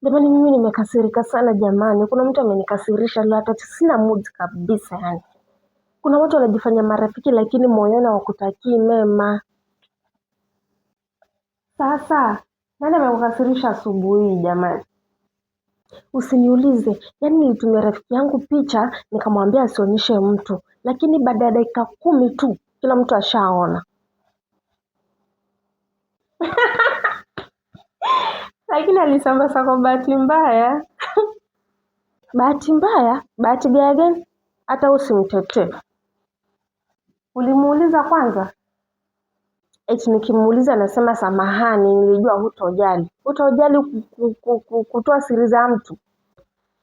Jamani, mimi nimekasirika sana jamani. Kuna mtu amenikasirisha leo, hata sina mood kabisa yani. Kuna watu wanajifanya marafiki lakini moyoni hawakutakii mema. Sasa nani amekukasirisha asubuhi hii jamani? Usiniulize. Yaani nilitumia rafiki yangu picha nikamwambia asionyeshe mtu, lakini baada ya dakika 10 tu kila mtu ashaona. Lakini alisambaza kwa bahati mbaya. Bahati mbaya? Bahati gani? Hata usimtetee. Ulimuuliza kwanza? Eti nikimuuliza anasema samahani, nilijua hutojali. Hutojali kutoa siri za mtu.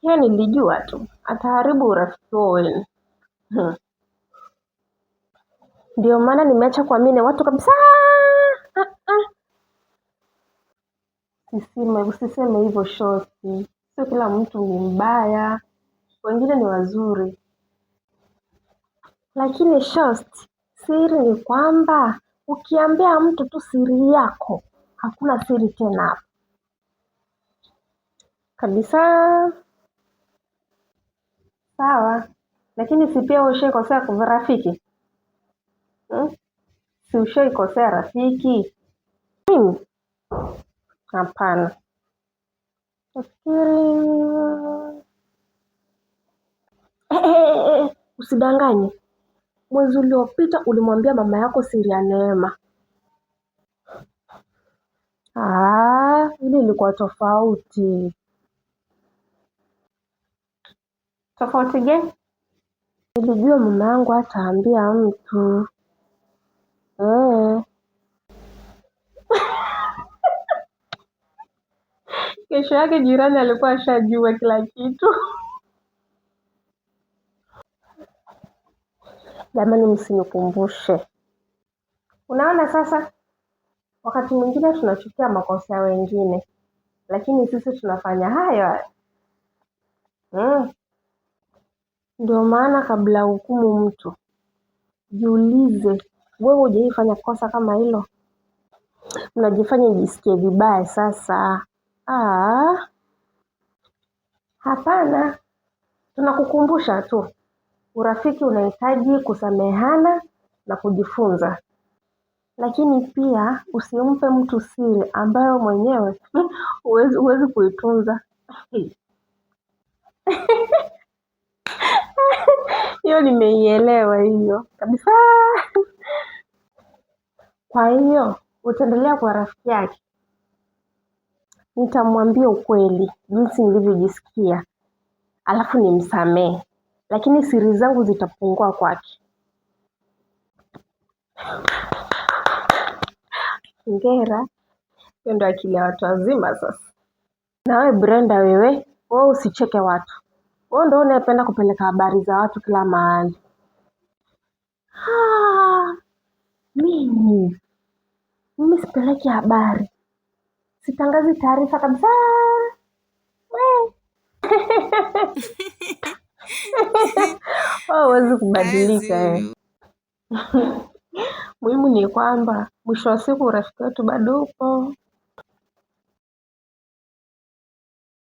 Hiyo nilijua tu. Ataharibu urafiki wenu. Ndio maana nimeacha kuamini watu kabisa. Usiseme hivyo Shosti. Sio kila mtu ni mbaya. Wengine ni wazuri. Lakini Shosti, siri ni kwamba ukiambia mtu tu siri yako, hakuna siri tena hapo. Kabisa. Sawa. Lakini si pia ushaikosea kwa rafiki? Si ushaikosea rafiki? Mimi? Hapana. Nafikiri usidanganye. Mwezi uliopita ulimwambia mama yako siri ya Neema. Ile ilikuwa tofauti. Tofauti gani? Nilijua mama yangu hataambia mtu. Kesho yake jirani alikuwa ashajua kila kitu. Jamani, msinikumbushe. Unaona sasa, wakati mwingine tunachukia makosa ya wengine, lakini sisi tunafanya hayo. Ndio maana kabla hukumu mtu, jiulize, wewe hujaifanya kosa kama hilo? Unajifanya jisikie vibaya sasa. Hapana. Tunakukumbusha tu. Urafiki unahitaji kusamehana na kujifunza. Lakini pia usimpe mtu siri ambayo mwenyewe huwezi kuitunza. Hiyo nimeielewa hiyo kabisa. Kwa hiyo utaendelea kwa rafiki yake. Nitamwambia ukweli jinsi nilivyojisikia, alafu nimsamehe, lakini siri zangu zitapungua kwake. Hongera. Hiyo ndio akili ya watu wazima sasa. Na wewe Brenda, wewe usicheke watu. Wewe ndio unayependa kupeleka habari za watu kila mahali. Mimi sipeleki habari. Sitangazi taarifa kabisa. Huwezi kubadilika. Muhimu ni kwamba mwisho wa siku urafiki wetu bado upo.